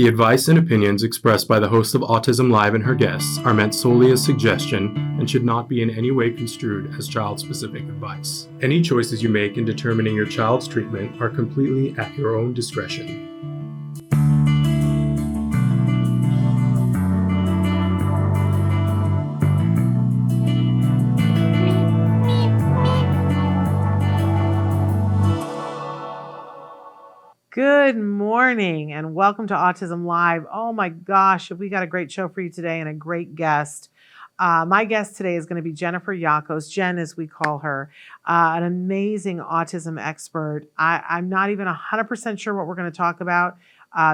The advice and opinions expressed by the host of Autism Live and her guests are meant solely as suggestion and should not be in any way construed as child-specific advice. Any choices you make in determining your child's treatment are completely at your own discretion. Good morning and welcome to Autism Live. Oh my gosh, we got a great show for you today and a great guest. My guest today is going to be Jennifer Yakos, Jen as we call her, an amazing autism expert. I'm not even 100% sure what we're going to talk about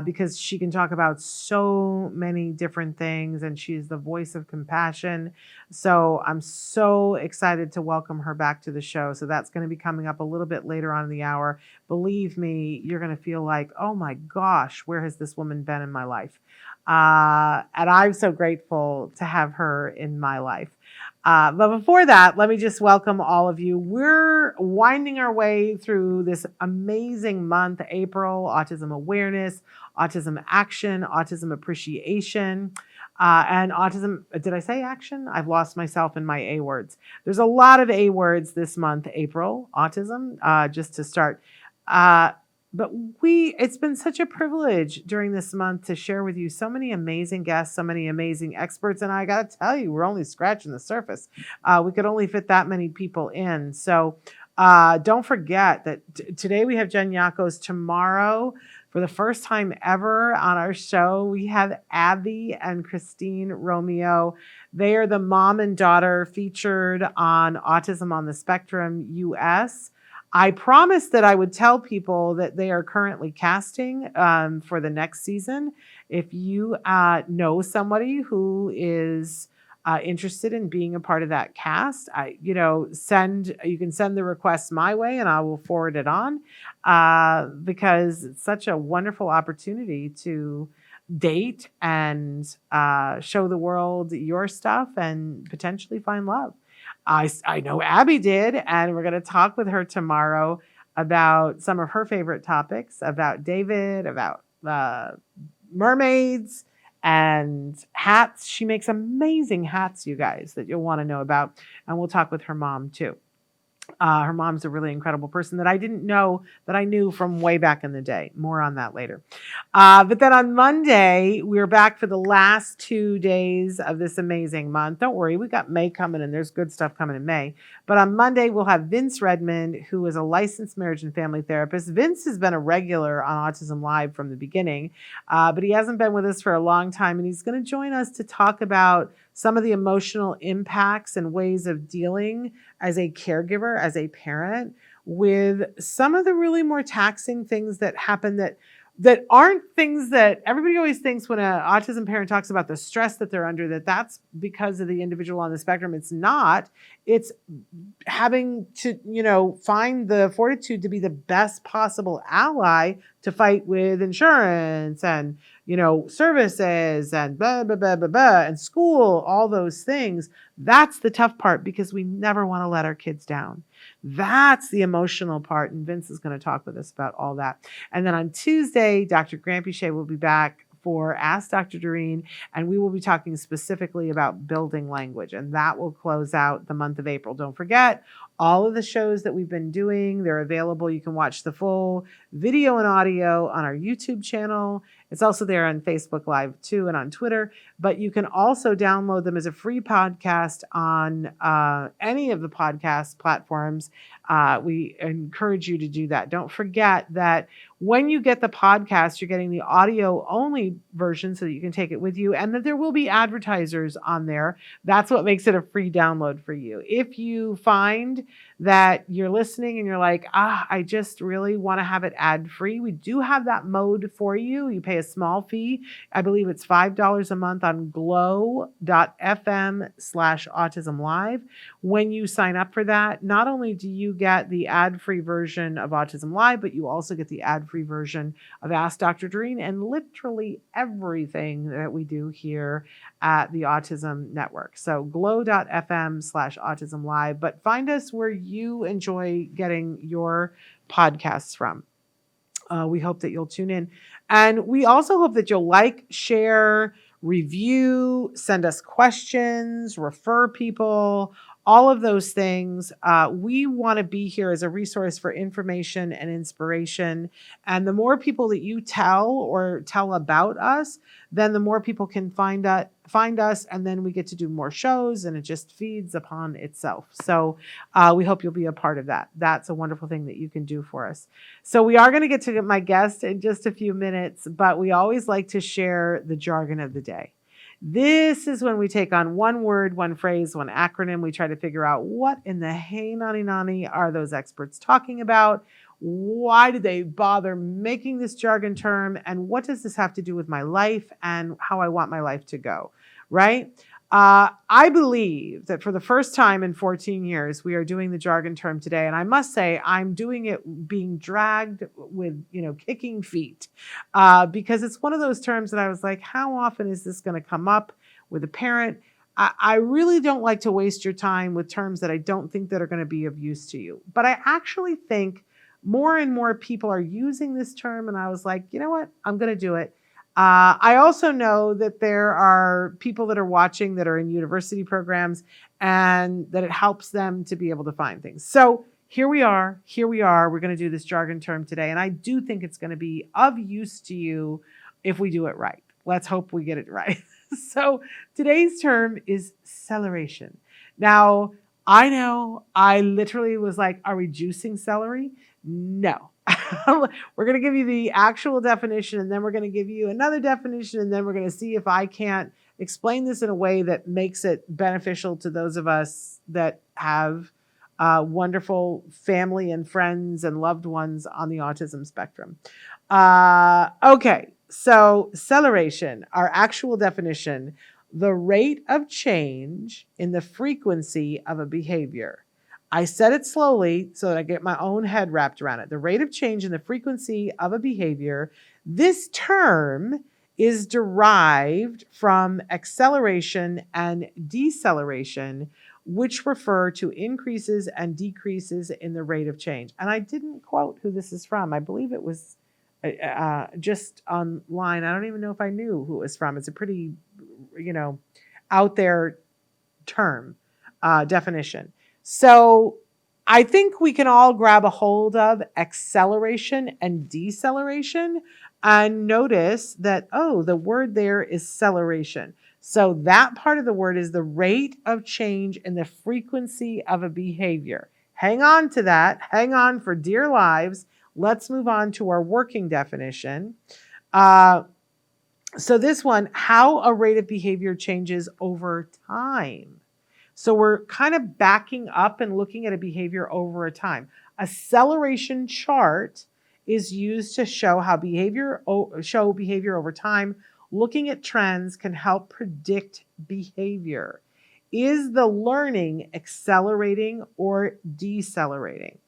because she can talk about so many different things and she's the voice of compassion. So I'm so excited to welcome her back to the show. So that's going to be coming up a little bit later on in the hour. Believe me, you're going to feel like, oh my gosh, where has this woman been in my life? And I'm so grateful to have her in my life. But before that, let me just welcome all of you. We're winding our way through this amazing month, April, autism awareness, autism action, autism appreciation, and autism. Did I say action? I've lost myself in my A words. There's a lot of A words this month, April, autism, just to start. But it's been such a privilege during this month to share with you so many amazing guests, so many amazing experts. And I got to tell you, we're only scratching the surface. We could only fit that many people in. So don't forget that today we have Jen Yakos. Tomorrow, for the first time ever on our show, we have Abby and Christine Romeo. They are the mom and daughter featured on Autism on the Spectrum US. I promised that I would tell people that they are currently casting for the next season. If you know somebody who is interested in being a part of that cast, you can send the request my way and I will forward it on because it's such a wonderful opportunity to date and show the world your stuff and potentially find love. I know Abby did, and we're going to talk with her tomorrow about some of her favorite topics, about David, about mermaids and hats. She makes amazing hats, you guys, that you'll want to know about, and we'll talk with her mom too. Her mom's a really incredible person that I didn't know that I knew from way back in the day. More on that later. But then on Monday, we're back for the last 2 days of this amazing month. Don't worry, we got May coming and there's good stuff coming in May. But on Monday, we'll have Vince Redmond, who is a licensed marriage and family therapist. Vince has been a regular on Autism Live from the beginning, but he hasn't been with us for a long time. And he's going to join us to talk about some of the emotional impacts and ways of dealing as a caregiver, as a parent, with some of the really more taxing things that happen that aren't things that everybody always thinks when an autism parent talks about the stress that they're under, that's because of the individual on the spectrum. It's not. It's having to, find the fortitude to be the best possible ally to fight with insurance and, services and blah, blah, blah, blah, blah, and school, all those things. That's the tough part because we never want to let our kids down. That's the emotional part. And Vince is going to talk with us about all that. And then on Tuesday, Dr. Grant Bichet will be back for Ask Dr. Doreen, and we will be talking specifically about building language, and that will close out the month of April. Don't forget, all of the shows that we've been doing, they're available. You can watch the full video and audio on our YouTube channel. It's also there on Facebook Live too and on Twitter, but you can also download them as a free podcast on any of the podcast platforms. We encourage you to do that. Don't forget that when you get the podcast, you're getting the audio only version so that you can take it with you, and that there will be advertisers on there. That's what makes it a free download for you. If you find that you're listening and you're like, I just really want to have it ad free, we do have that mode for you. You pay a small fee. I believe it's $5 a month on glow.fm/autismlive. When you sign up for that, not only do you get the ad-free version of Autism Live, but you also get the ad-free version of Ask Dr. Doreen and literally everything that we do here at the Autism Network. So glow.fm/autismlive, but find us where you enjoy getting your podcasts from. We hope that you'll tune in. And we also hope that you'll like, share, review, send us questions, refer people, all of those things. We want to be here as a resource for information and inspiration. And the more people that you tell about us, then the more people can find us, and then we get to do more shows, and it just feeds upon itself. So we hope you'll be a part of that. That's a wonderful thing that you can do for us. So we are going to get to my guest in just a few minutes, but we always like to share the jargon of the day. This is when we take on one word, one phrase, one acronym. We try to figure out what in the hey nani nani are those experts talking about? Why did they bother making this jargon term? And what does this have to do with my life and how I want my life to go, right? I believe that for the first time in 14 years, we are doing the jargon term today. And I must say, I'm doing it being dragged with, kicking feet, because it's one of those terms that I was like, how often is this going to come up with a parent? I really don't like to waste your time with terms that I don't think that are going to be of use to you. But I actually think more and more people are using this term. And I was like, you know what? I'm going to do it. I also know that there are people that are watching that are in university programs and that it helps them to be able to find things. So here we are. We're going to do this jargon term today. And I do think it's going to be of use to you if we do it right. Let's hope we get it right. So today's term is celeration. Now, I know I literally was like, are we juicing celery? No. We're going to give you the actual definition, and then we're going to give you another definition, and then we're going to see if I can't explain this in a way that makes it beneficial to those of us that have wonderful family and friends and loved ones on the autism spectrum. Okay, so celeration, our actual definition, the rate of change in the frequency of a behavior. I said it slowly so that I get my own head wrapped around it. The rate of change in the frequency of a behavior. This term is derived from acceleration and deceleration, which refer to increases and decreases in the rate of change. And I didn't quote who this is from. I believe it was just online. I don't even know if I knew who it was from. It's a pretty, out there term, definition. So I think we can all grab a hold of acceleration and deceleration and notice that, the word there is celeration. So that part of the word is the rate of change in the frequency of a behavior. Hang on to that. Hang on for dear lives. Let's move on to our working definition. So this one, how a rate of behavior changes over time. So we're kind of backing up and looking at a behavior over a time. A celeration chart is used to show how behavior over time. Looking at trends can help predict behavior. Is the learning accelerating or decelerating?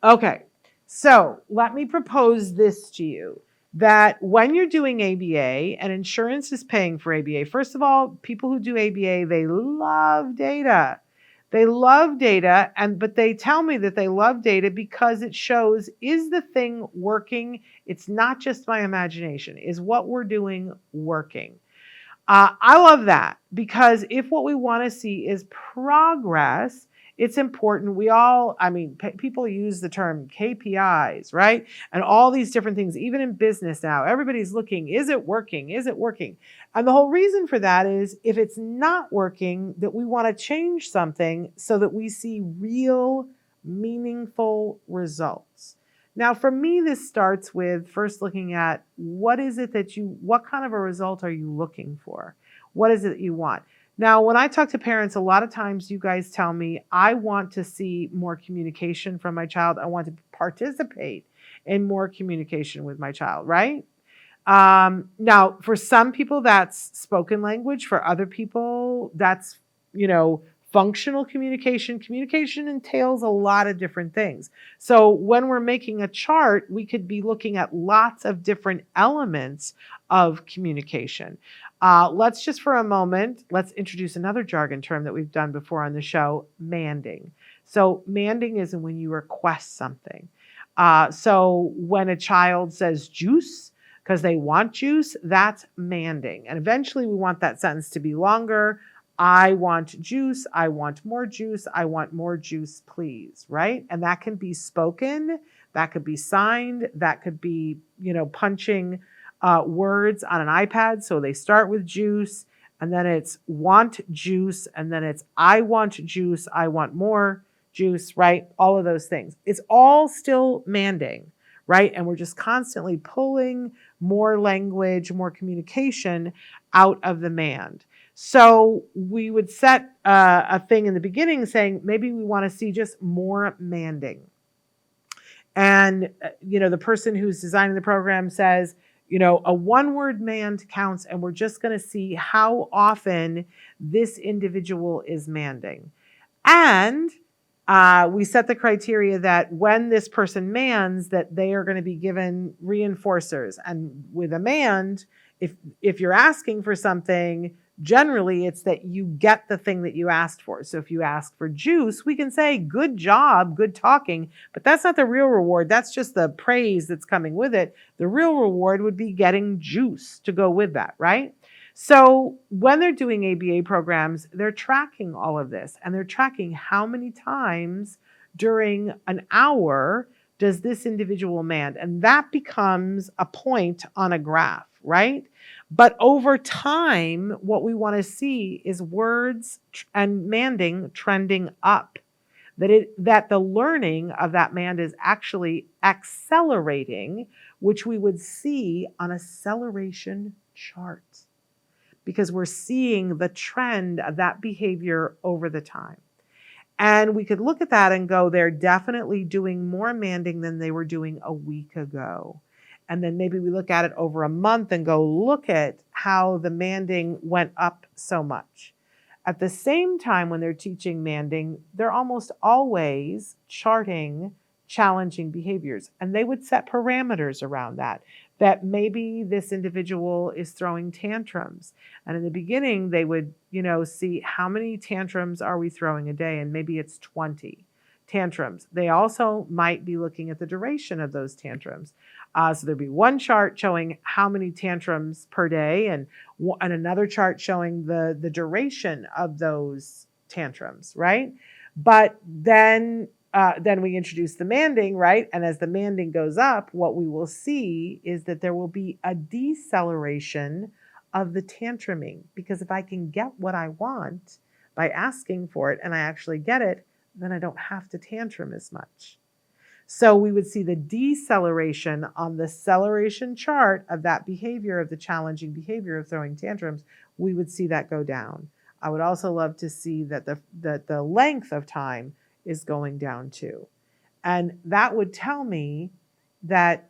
Okay, so let me propose this to you. That when you're doing ABA and insurance is paying for ABA, first of all, people who do ABA, they love data. They love data, but they tell me that they love data because it shows, is the thing working? It's not just my imagination. Is what we're doing working? I love that because if what we want to see is progress, it's important. People use the term KPIs, right? And all these different things, even in business now, everybody's looking, is it working? Is it working? And the whole reason for that is if it's not working, that we want to change something so that we see real, meaningful results. Now, for me, this starts with first looking at what kind of a result are you looking for? What is it that you want? Now, when I talk to parents, a lot of times you guys tell me, I want to see more communication from my child. I want to participate in more communication with my child, right? Now, for some people, that's spoken language. For other people, that's, functional communication. Communication entails a lot of different things. So when we're making a chart, we could be looking at lots of different elements of communication. Let's just for a moment, let's introduce another jargon term that we've done before on the show, manding. So manding is when you request something. So when a child says juice because they want juice, that's manding. And eventually we want that sentence to be longer. I want juice. I want more juice. I want more juice, please. Right? And that can be spoken. That could be signed. That could be, punching words on an iPad. So they start with juice, and then it's want juice, and then it's I want juice. I want more juice, right? All of those things. It's all still manding, right? And we're just constantly pulling more language, more communication out of the mand. So we would set a thing in the beginning saying, maybe we want to see just more manding. And, the person who's designing the program says, a one-word mand counts, and we're just going to see how often this individual is manding. And we set the criteria that when this person mans, that they are going to be given reinforcers. And with a mand, if you're asking for something, generally it's that you get the thing that you asked for. So if you ask for juice, we can say, good job, good talking, but that's not the real reward. That's just the praise that's coming with it. The real reward would be getting juice to go with that, right? So when they're doing ABA programs, they're tracking all of this, and they're tracking how many times during an hour does this individual mand, and that becomes a point on a graph, right? But over time, what we want to see is words and manding trending up, that the learning of that mand is actually accelerating, which we would see on a Celeration chart, because we're seeing the trend of that behavior over the time. And we could look at that and go, they're definitely doing more manding than they were doing a week ago. And then maybe we look at it over a month and go, look at how the manding went up so much. At the same time, when they're teaching manding, they're almost always charting challenging behaviors. And they would set parameters around that maybe this individual is throwing tantrums. And in the beginning, they would, see how many tantrums are we throwing a day? And maybe it's 20 tantrums. They also might be looking at the duration of those tantrums. So there'd be one chart showing how many tantrums per day, and another chart showing the duration of those tantrums, right? But then we introduce the manding, right? And as the manding goes up, what we will see is that there will be a deceleration of the tantruming, because if I can get what I want by asking for it and I actually get it, then I don't have to tantrum as much. So we would see the deceleration on the Celeration chart of that behavior, of the challenging behavior of throwing tantrums. We would see that go down. I would also love to see that the length of time is going down too. And that would tell me that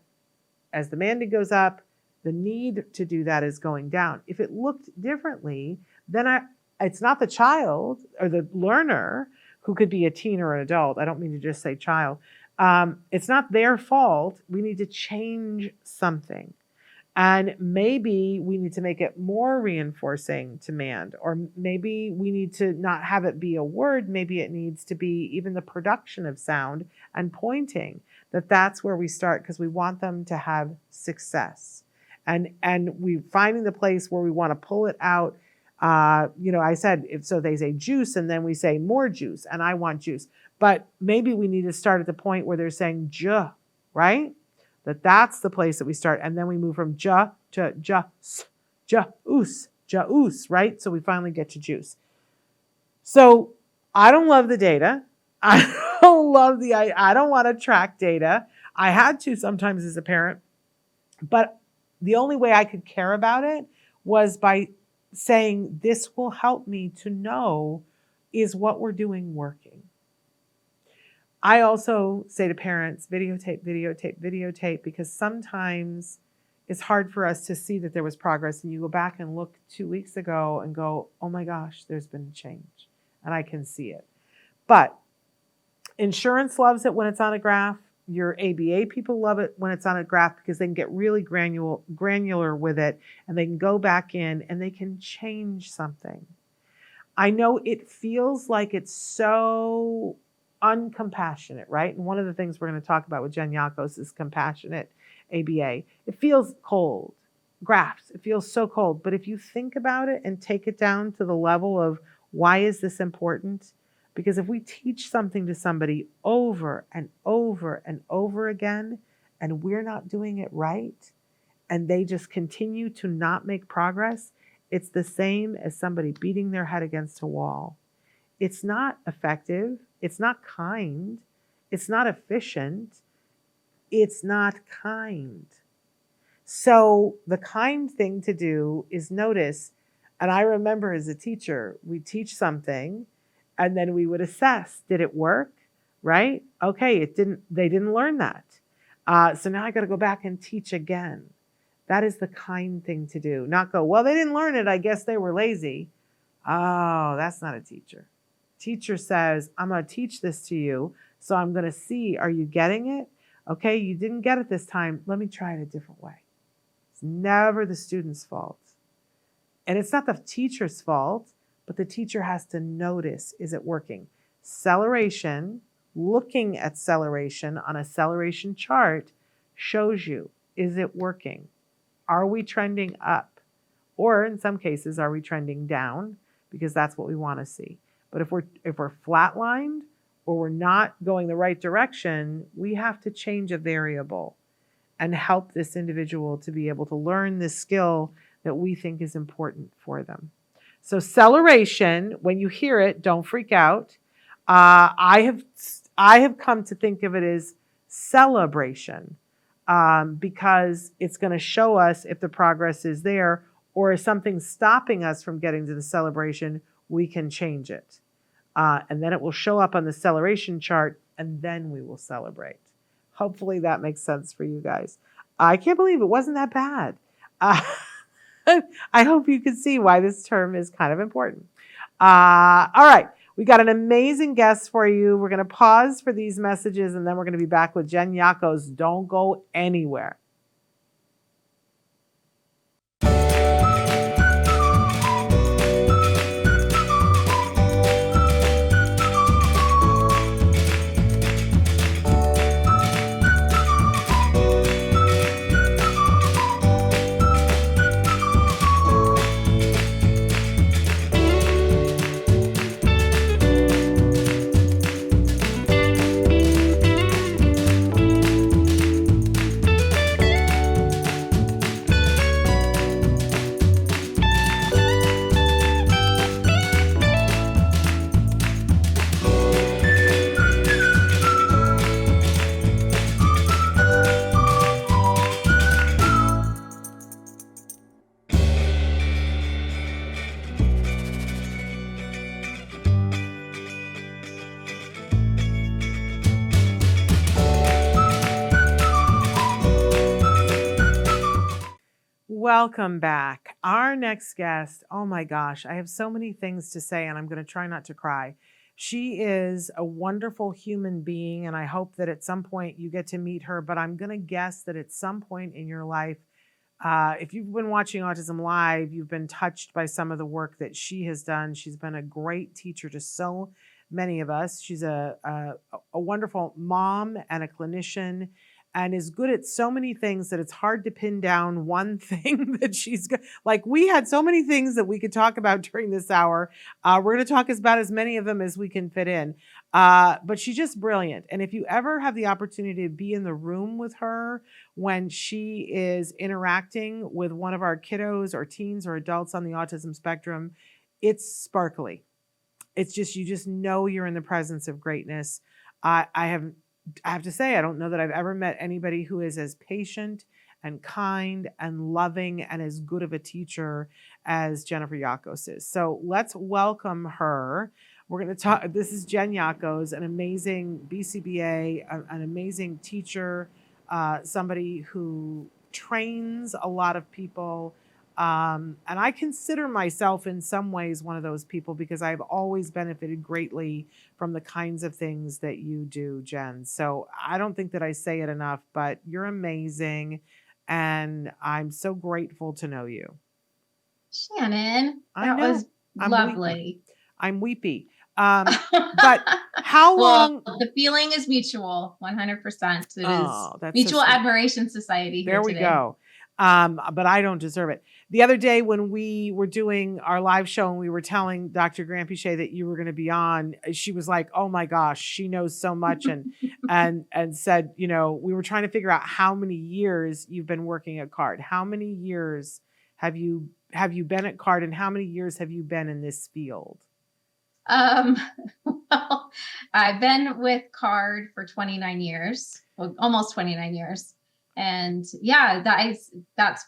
as the manding goes up, the need to do that is going down. If it looked differently, then it's not the child or the learner, who could be a teen or an adult. I don't mean to just say child. It's not their fault. We need to change something. And maybe we need to make it more reinforcing to mand, or maybe we need to not have it be a word. Maybe it needs to be even the production of sound and pointing. That's where we start, because we want them to have success. And we finding the place where we want to pull it out. I said, so they say juice, and then we say more juice, and I want juice. But maybe we need to start at the point where they're saying ja, right? That's the place that we start. And then we move from ja to ja-oos, right? So we finally get to juice. So I don't love the data. I don't want to track data. I had to sometimes as a parent, but the only way I could care about it was by saying, this will help me to know, is what we're doing working? I also say to parents, videotape, because sometimes it's hard for us to see that there was progress, and you go back and look 2 weeks ago and go, oh my gosh, there's been a change, and I can see it. But insurance loves it when it's on a graph. Your ABA people love it when it's on a graph, because they can get really granular with it, and they can go back in and they can change something. I know it feels like it's so uncompassionate, right? And one of the things we're going to talk about with Jen Yakos is compassionate ABA. It feels cold. Graphs, it feels so cold. But if you think about it and take it down to the level of why is this important? Because if we teach something to somebody over and over and over again, and we're not doing it right, and they just continue to not make progress, it's the same as somebody beating their head against a wall. It's not effective. It's not kind. It's not efficient. It's not kind. So the kind thing to do is notice, and I remember as a teacher, we teach something and then we would assess, did it work? Right? Okay, they didn't learn that. So now I got to go back and teach again. That is the kind thing to do. Not go, well, they didn't learn it. I guess they were lazy. Oh, that's not a teacher. Teacher says, I'm going to teach this to you. So I'm going to see, are you getting it? Okay, you didn't get it this time. Let me try it a different way. It's never the student's fault. And it's not the teacher's fault, but the teacher has to notice, is it working? Celeration, looking at celeration on a celeration chart shows you, is it working? Are we trending up? Or in some cases, are we trending down? Because that's what we want to see. But if we're flatlined or we're not going the right direction, we have to change a variable and help this individual to be able to learn this skill that we think is important for them. So celeration, when you hear it, don't freak out. I have come to think of it as celebration because it's going to show us if the progress is there, or if something's stopping us from getting to the celebration, we can change it. And then it will show up on the celebration chart, and then we will celebrate. Hopefully that makes sense for you guys. I can't believe it wasn't that bad. I hope you can see why this term is kind of important. All right. We got an amazing guest for you. We're going to pause for these messages, and then we're going to be back with Jen Yakos. Don't go anywhere. Welcome back. Our next guest, oh my gosh, I have so many things to say, and I'm going to try not to cry. She is a wonderful human being, and I hope that at some point you get to meet her, but I'm going to guess that at some point in your life, if you've been watching Autism Live, you've been touched by some of the work that she has done. She's been a great teacher to so many of us. She's a wonderful mom and a clinician, and is good at so many things that it's hard to pin down one thing that she's good. Like, we had so many things that we could talk about during this hour. We're going to talk about as many of them as we can fit in. But she's just brilliant. And if you ever have the opportunity to be in the room with her when she is interacting with one of our kiddos or teens or adults on the autism spectrum, it's sparkly. It's just, you just know you're in the presence of greatness. I have to say, I don't know that I've ever met anybody who is as patient and kind and loving and as good of a teacher as Jennifer Yakos is. So let's welcome her. We're going to talk. This is Jen Yakos, an amazing BCBA, an amazing teacher, somebody who trains a lot of people. And I consider myself in some ways one of those people because I've always benefited greatly from the kinds of things that you do, Jen. So I don't think that I say it enough, but you're amazing. And I'm so grateful to know you. Shannon, that was lovely. I'm weepy. But how Well, long? the feeling is mutual, 100%. It is That's Mutual so sweet. Admiration Society here There we today. go. But I don't deserve it. The other day when we were doing our live show and we were telling Dr. Granpichet that you were going to be on, she was like, "Oh my gosh, she knows so much," and said, we were trying to figure out how many years you've been working at CARD. How many years have you been at CARD, and how many years have you been in this field? Well, I've been with CARD for 29 years, well, almost 29 years. And yeah, that's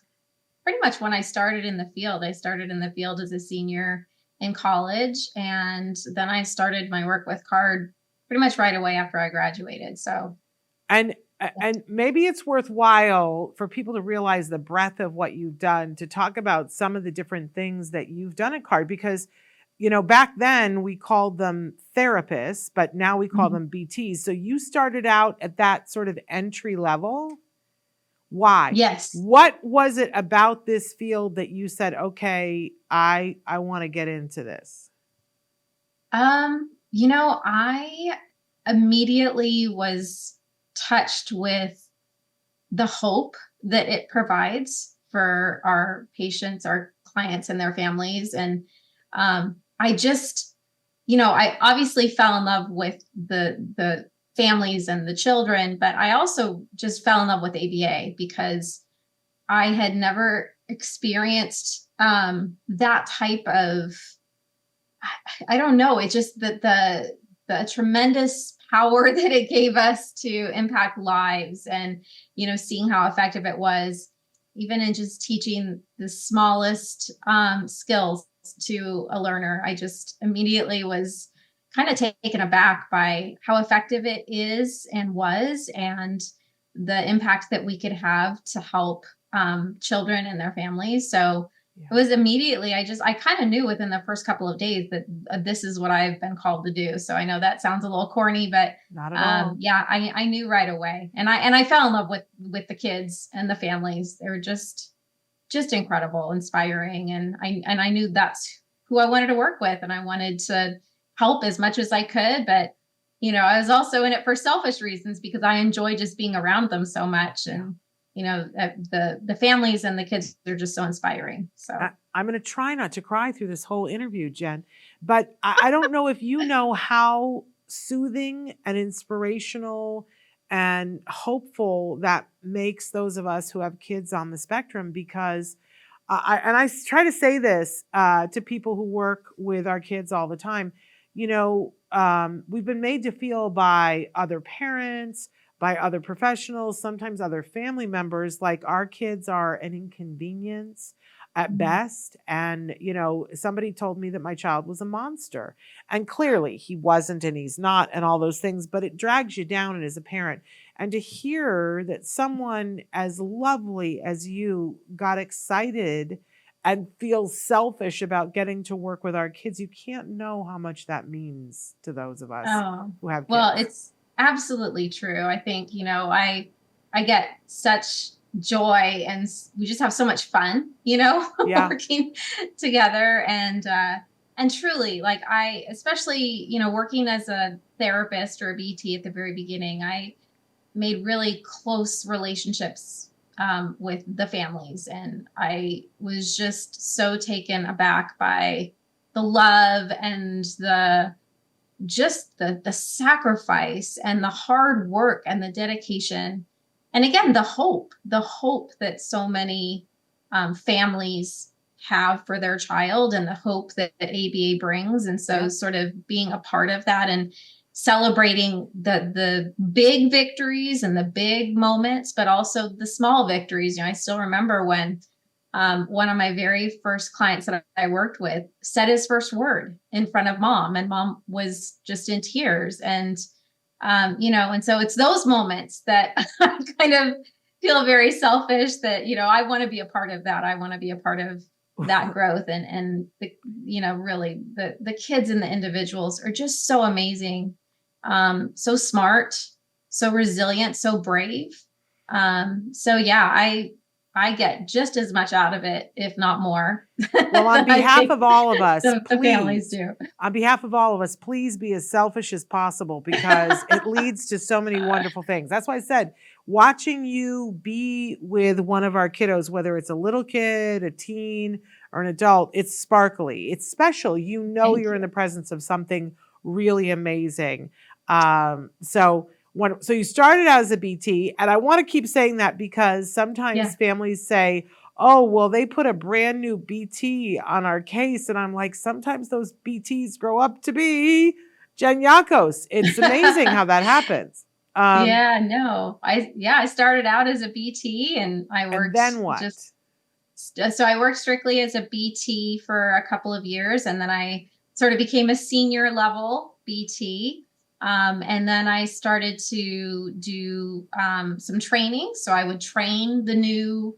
pretty much when I started in the field. I started in the field as a senior in college, and then I started my work with CARD pretty much right away after I graduated. So, and maybe it's worthwhile for people to realize the breadth of what you've done, to talk about some of the different things that you've done at CARD, because back then we called them therapists, but now we call them BTs. So you started out at that sort of entry level. Why? yes. What was it about this field that you said, okay, I want to get into this? I immediately was touched with the hope that it provides for our patients, our clients, and their families. And I just, I obviously fell in love with the families and the children, but I also just fell in love with ABA because I had never experienced that type of, I don't know, it's just that the tremendous power that it gave us to impact lives, and seeing how effective it was, even in just teaching the smallest skills to a learner. I just immediately was kind of taken aback by how effective it is and was, and the impact that we could have to help children and their families. So it was immediately, I kind of knew within the first couple of days that this is what I've been called to do. So I know that sounds a little corny, but not at all. Yeah, I knew right away. And I fell in love with the kids and the families. They were just incredible, inspiring. And I knew that's who I wanted to work with. And I wanted to help as much as I could. But, I was also in it for selfish reasons because I enjoy just being around them so much. And, the families and the kids, they're just so inspiring. So I'm going to try not to cry through this whole interview, Jen, but I don't know if you know how soothing and inspirational and hopeful that makes those of us who have kids on the spectrum, because I try to say this to people who work with our kids all the time. We've been made to feel by other parents, by other professionals, sometimes other family members, like our kids are an inconvenience at best. And, somebody told me that my child was a monster. And clearly he wasn't, and he's not, and all those things, but it drags you down as a parent. And to hear that someone as lovely as you got excited and feels selfish about getting to work with our kids, you can't know how much that means to those of us who have kids. Well, it's absolutely true. I think, I get such joy, and we just have so much fun, working together. And truly, like especially, working as a therapist or a BT at the very beginning, I made really close relationships with the families. And I was just so taken aback by the love and the sacrifice and the hard work and the dedication. And again, the hope that so many families have for their child, and the hope that ABA brings. And so sort of being a part of that and celebrating the big victories and the big moments, but also the small victories. I still remember when one of my very first clients that I worked with said his first word in front of mom, and mom was just in tears. And, and so it's those moments that I kind of feel very selfish that, I want to be a part of that. I want to be a part of that growth. And really the kids and the individuals are just so amazing, so smart, so resilient, so brave. So yeah, I get just as much out of it, if not more. Well, on than I behalf think of all of us, the families please, do. on behalf of all of us, please be as selfish as possible because it leads to so many wonderful things. That's why I said, watching you be with one of our kiddos, whether it's a little kid, a teen, or an adult, it's sparkly. It's special. You know Thank you're in you. the presence of something really amazing. So you started out as a BT, and I want to keep saying that because sometimes Yeah. families say, oh, well, they put a brand new BT on our case. And I'm like, sometimes those BTs grow up to be Jen Yakos. It's amazing how that happens. Yeah, no. I started out as a BT and I And worked then what? so I worked strictly as a BT for a couple of years, and then I sort of became a senior level BT. And then I started to do some training. So I would train the new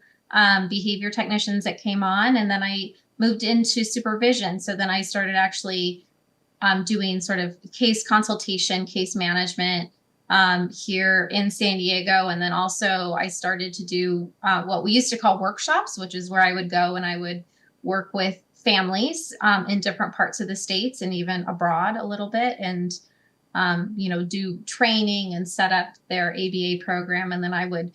behavior technicians that came on, and then I moved into supervision. So then I started actually doing sort of case consultation, case management here in San Diego. And then also I started to do what we used to call workshops, which is where I would go and I would work with families in different parts of the states and even abroad a little bit, and do training and set up their ABA program. And then I would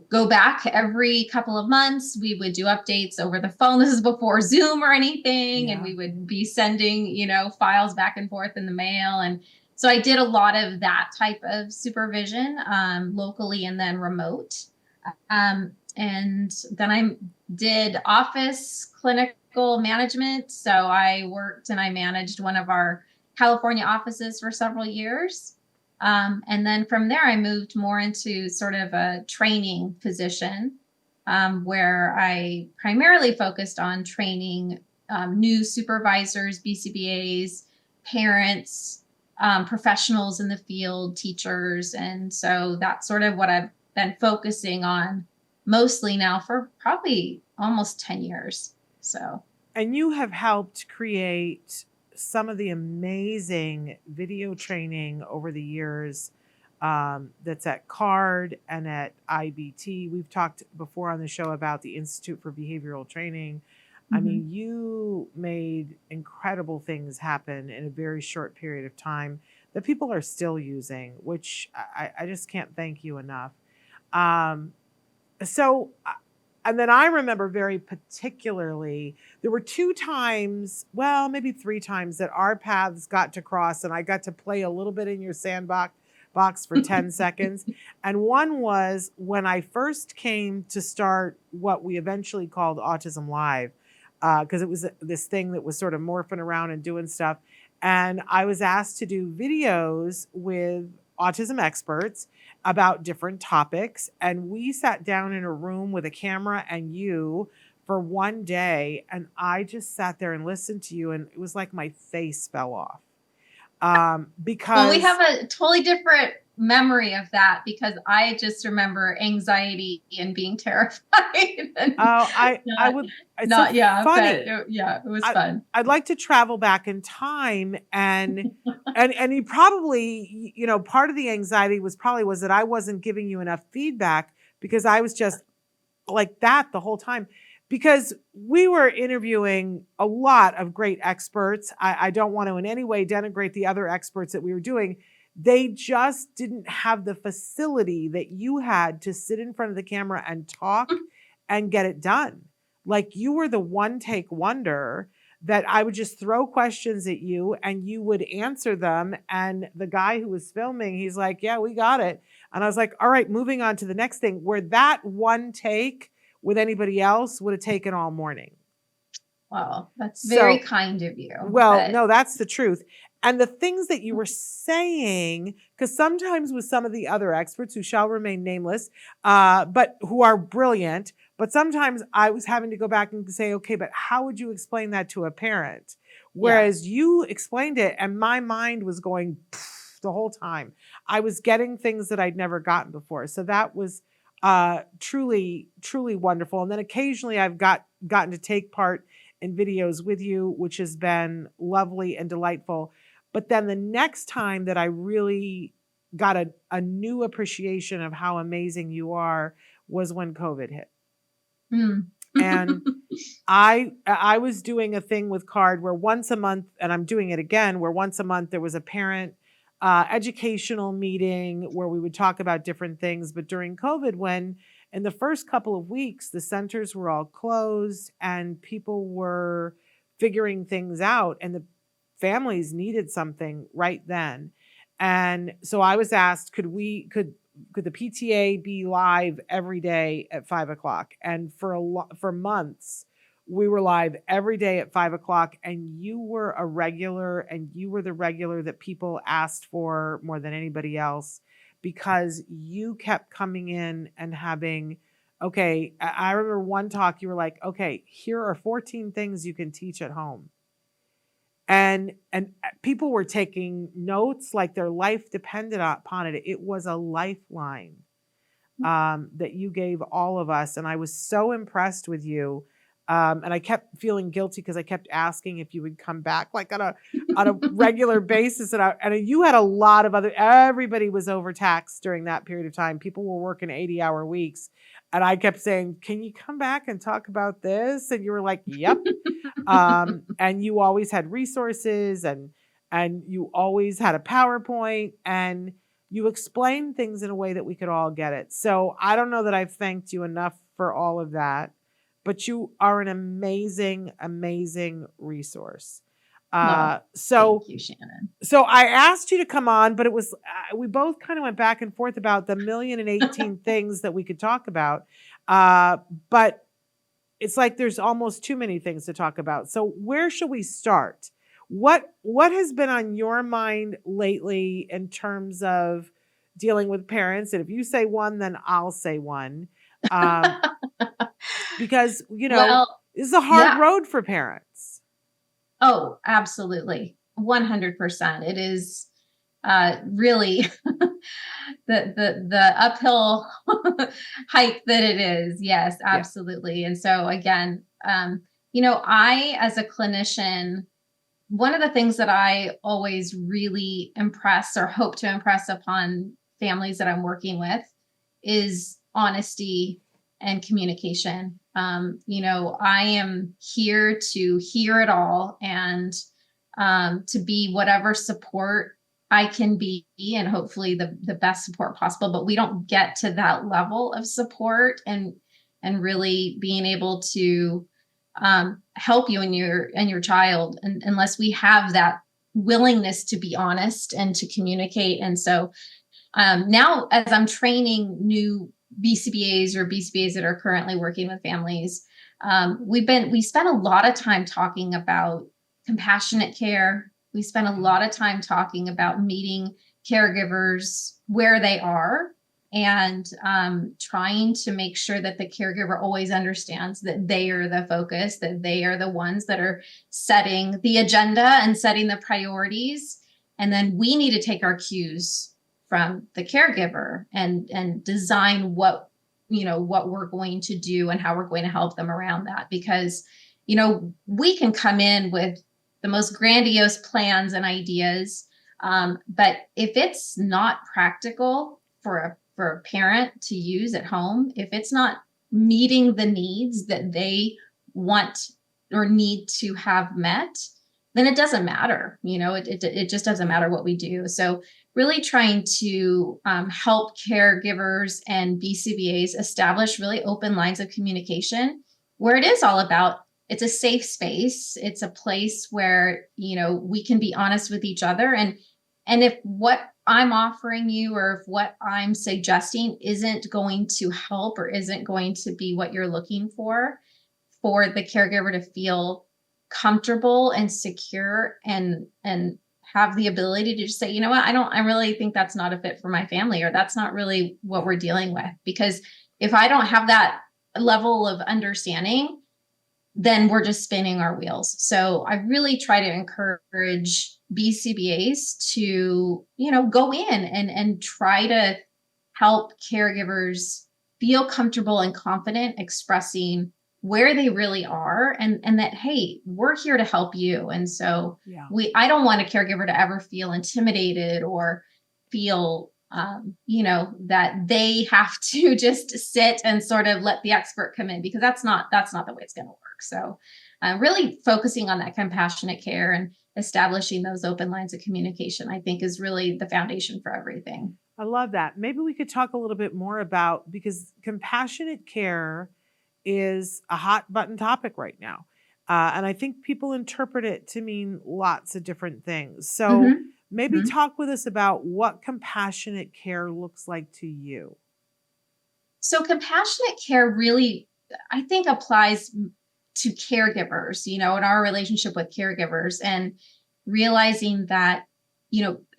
go back every couple of months. We would do updates over the phone. This is before Zoom or anything. Yeah. And we would be sending, files back and forth in the mail. And so I did a lot of that type of supervision locally and then remote. And then I did office clinical management. So I worked and I managed one of our California offices for several years. And then from there, I moved more into sort of a training position where I primarily focused on training new supervisors, BCBAs, parents, professionals in the field, teachers. And so that's sort of what I've been focusing on mostly now for probably almost 10 years. So, And you have helped create some of the amazing video training over the years that's at CARD and at IBT. We've talked before on the show about the Institute for Behavioral Training. I mean, you made incredible things happen in a very short period of time that people are still using, which I just can't thank you enough. And then I remember very particularly, there were 2 times, well, maybe 3 times that our paths got to cross and I got to play a little bit in your sandbox for 10 seconds. And one was when I first came to start what we eventually called Autism-live, because it was this thing that was sort of morphing around and doing stuff. And I was asked to do videos with autism experts about different topics. And we sat down in a room with a camera and you for one day. And I just sat there and listened to you. And it was like my face fell off. Because we have a totally different memory of that because I just remember anxiety and being terrified. And I would, it's not, so yeah, funny. but it was fun. I'd like to travel back in time and you probably, part of the anxiety was that I wasn't giving you enough feedback because I was just like that the whole time. Because we were interviewing a lot of great experts. I don't want to in any way denigrate the other experts that we were doing. They just didn't have the facility that you had to sit in front of the camera and talk and get it done. Like you were the one take wonder that I would just throw questions at you and you would answer them. And the guy who was filming, he's like, yeah, we got it. And I was like, all right, moving on to the next thing, where that one take with anybody else would have taken all morning. Wow, that's very kind of you. Well, no, that's the truth. And the things that you were saying, because sometimes with some of the other experts who shall remain nameless, but who are brilliant, but sometimes I was having to go back and say, okay, but how would you explain that to a parent? Whereas you explained it and my mind was going the whole time. I was getting things that I'd never gotten before. So that was truly, truly wonderful. And then occasionally I've gotten to take part in videos with you, which has been lovely and delightful. But then the next time that I really got a new appreciation of how amazing you are was when COVID hit. Mm. And I was doing a thing with CARD where once a month, and I'm doing it again, where once a month there was a parent educational meeting where we would talk about different things. But during COVID, when in the first couple of weeks, the centers were all closed and people were figuring things out and the families needed something right then. And so I was asked, could the PTA be live every day at 5:00? And for months, we were live every day at 5:00, and you were a regular, and you were the regular that people asked for more than anybody else, because you kept coming in and having, okay, I remember one talk, you were like, okay, here are 14 things you can teach at home. And people were taking notes like their life depended upon it. It was a lifeline that you gave all of us. And I was so impressed with you. And I kept feeling guilty because I kept asking if you would come back like on a regular basis. And you had a lot of everybody was overtaxed during that period of time. People were working 80-hour weeks. And I kept saying, can you come back and talk about this? And you were like, yep. And you always had resources and you always had a PowerPoint and you explained things in a way that we could all get it. So I don't know that I've thanked you enough for all of that, but you are an amazing, amazing resource. Well, so thank you, Shannon. So I asked you to come on, but it was, we both kind of went back and forth about the 1,000,018 things that we could talk about. But it's like there's almost too many things to talk about. So where should we start? What has been on your mind lately in terms of dealing with parents? And if you say one, then I'll say one. Because, this is a hard road for parents. Oh, absolutely. 100%. It is really the uphill hike that it is. Yes, absolutely. Yeah. And so again, I, as a clinician, one of the things that I always really impress or hope to impress upon families that I'm working with is honesty and communication. I am here to hear it all and to be whatever support I can be, and hopefully the best support possible. But we don't get to that level of support and really being able to help you and your child, and unless we have that willingness to be honest and to communicate. And so now, as I'm training new BCBAs or BCBAs that are currently working with families, we spent a lot of time talking about compassionate care. We spent a lot of time talking about meeting caregivers where they are and trying to make sure that the caregiver always understands that they are the focus, that they are the ones that are setting the agenda and setting the priorities. And then we need to take our cues from the caregiver and design what we're going to do and how we're going to help them around that. Because, we can come in with the most grandiose plans and ideas. But if it's not practical for a parent to use at home, if it's not meeting the needs that they want or need to have met, then it doesn't matter. It just doesn't matter what we do. So really trying to help caregivers and BCBAs establish really open lines of communication where it is all about, it's a safe space. It's a place where, we can be honest with each other. And if what I'm offering you or if what I'm suggesting isn't going to help or isn't going to be what you're looking for the caregiver to feel comfortable and secure and have the ability to just say, I really think that's not a fit for my family, or that's not really what we're dealing with. Because if I don't have that level of understanding, then we're just spinning our wheels. So I really try to encourage BCBAs to, go in and try to help caregivers feel comfortable and confident expressing where they really are and that, hey, we're here to help you. And so I don't want a caregiver to ever feel intimidated or feel that they have to just sit and sort of let the expert come in, because that's not the way it's going to work. So really focusing on that compassionate care and establishing those open lines of communication, I think, is really the foundation for everything. I love that. Maybe we could talk a little bit more about, because compassionate care is a hot button topic right now. And I think people interpret it to mean lots of different things. So maybe talk with us about what compassionate care looks like to you. So compassionate care really, I think, applies to caregivers, in our relationship with caregivers, and realizing that,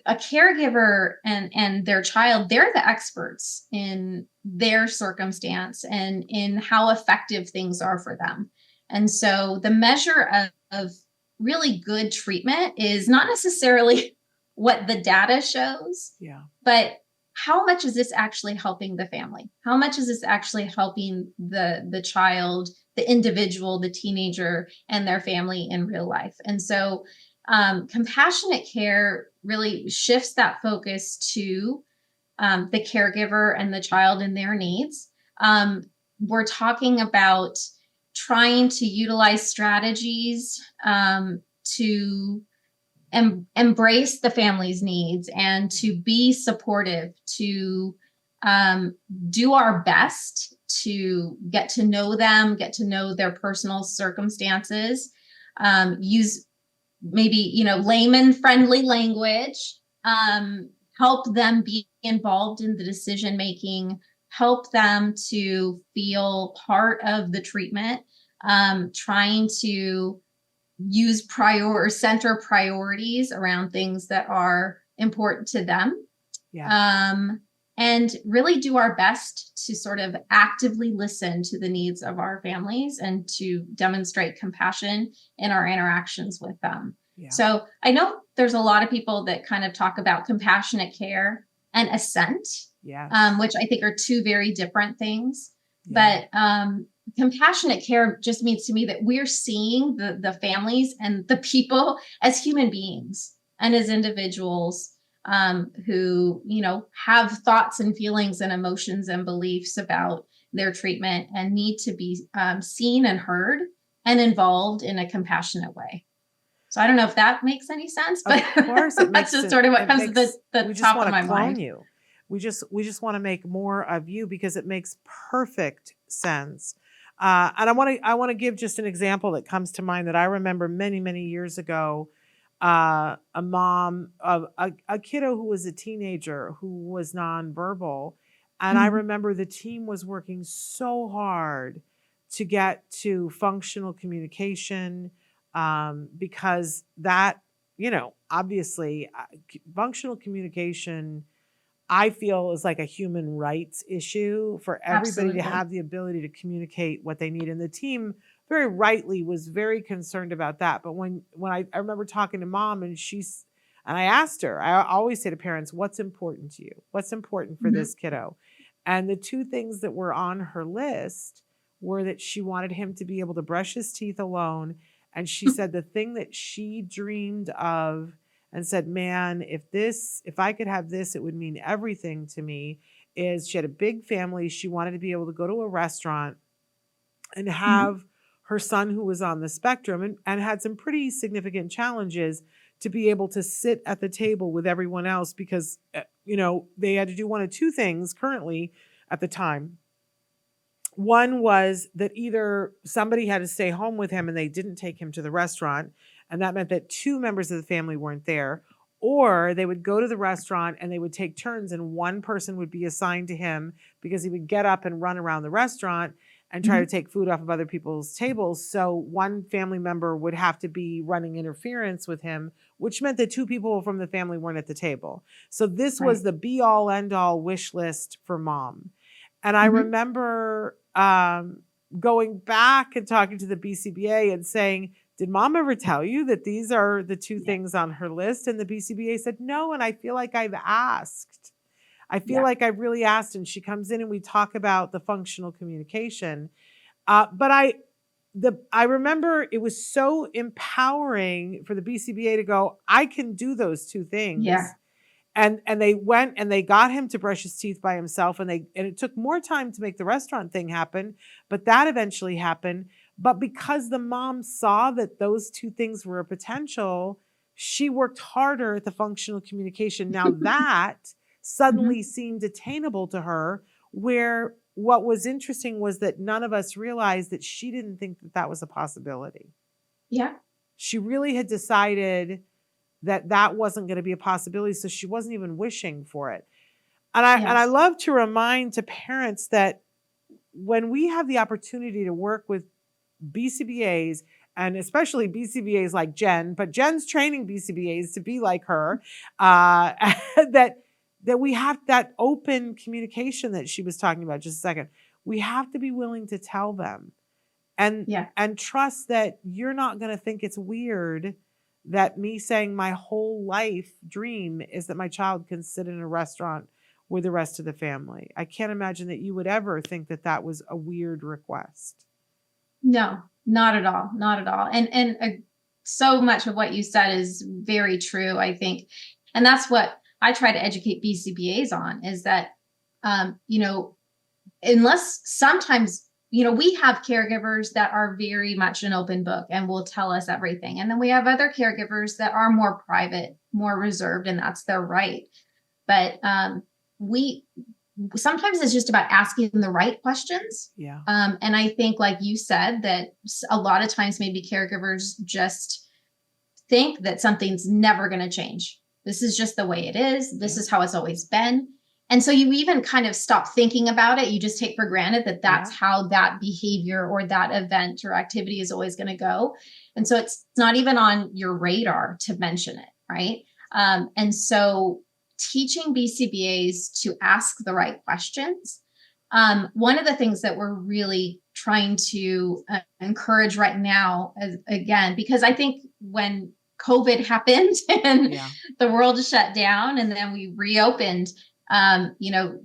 a caregiver and their child, they're the experts in their circumstance and in how effective things are for them. And so the measure of really good treatment is not necessarily what the data shows, but how much is this actually helping the family? How much is this actually helping the child, the individual, the teenager, and their family in real life? And so compassionate care really shifts that focus to the caregiver and the child and their needs. We're talking about trying to utilize strategies to embrace the family's needs and to be supportive, to do our best to get to know them, get to know their personal circumstances, use maybe, layman friendly language, help them be involved in the decision making, help them to feel part of the treatment, trying to use center priorities around things that are important to them. And really do our best to sort of actively listen to the needs of our families and to demonstrate compassion in our interactions with them. So I know there's a lot of people that kind of talk about compassionate care and assent, which I think are two very different things. But compassionate care just means to me that we're seeing the families and the people as human beings and as individuals who, have thoughts and feelings and emotions and beliefs about their treatment and need to be seen and heard and involved in a compassionate way. So I don't know if that makes any sense, but of course it that's just sort of what comes to the top of my mind. We just want to make more of you because it makes perfect sense. And I want to give just an example that comes to mind that I remember many, many years ago. A mom of a kiddo who was a teenager who was nonverbal. And I remember the team was working so hard to get to functional communication, because that, obviously functional communication, I feel, is like a human rights issue for everybody to have the ability to communicate what they need. And the team very rightly was very concerned about that. But when I remember talking to mom and I asked her, I always say to parents, what's important to you? What's important for this kiddo? And the two things that were on her list were that she wanted him to be able to brush his teeth alone. And she said the thing that she dreamed of and said, man, if I could have this, it would mean everything to me, is she had a big family. She wanted to be able to go to a restaurant and have her son, who was on the spectrum and had some pretty significant challenges, to be able to sit at the table with everyone else, because, they had to do one of two things currently at the time. One was that either somebody had to stay home with him and they didn't take him to the restaurant, and that meant that two members of the family weren't there, or they would go to the restaurant and they would take turns and one person would be assigned to him because he would get up and run around the restaurant and try to take food off of other people's tables. So one family member would have to be running interference with him, which meant that two people from the family weren't at the table. So this was the be all end all wish list for mom. And I remember going back and talking to the BCBA and saying, did mom ever tell you that these are the two things on her list? And the BCBA said, no. And I feel like I've asked. I feel like I really asked. And she comes in and we talk about the functional communication. But I remember it was so empowering for the BCBA to go, I can do those two things. And they went and they got him to brush his teeth by himself, and it took more time to make the restaurant thing happen, but that eventually happened. But because the mom saw that those two things were a potential, she worked harder at the functional communication. Now that suddenly seemed attainable to her, where what was interesting was that none of us realized that she didn't think that that was a possibility. Yeah. She really had decided that that wasn't going to be a possibility, so she wasn't even wishing for it. And I love to remind to parents that when we have the opportunity to work with BCBAs, and especially BCBAs like Jen, but Jen's training BCBAs to be like her, that we have that open communication that she was talking about just a second. We have to be willing to tell them and trust that you're not going to think it's weird that me saying my whole life dream is that my child can sit in a restaurant with the rest of the family. I can't imagine that you would ever think that that was a weird request. No, not at all. Not at all. And so much of what you said is very true, I think. And that's what I try to educate BCBAs on, is that, unless sometimes, we have caregivers that are very much an open book and will tell us everything. And then we have other caregivers that are more private, more reserved, and that's their right. But sometimes it's just about asking the right questions. Yeah. And I think, like you said, that a lot of times maybe caregivers just think that something's never going to change. This is just the way it is. This is how it's always been. And so you even kind of stop thinking about it. You just take for granted that that's how that behavior or that event or activity is always going to go. And so it's not even on your radar to mention it, right? And so teaching BCBAs to ask the right questions. One of the things that we're really trying to encourage right now, again, because I think when COVID happened and the world shut down and then we reopened,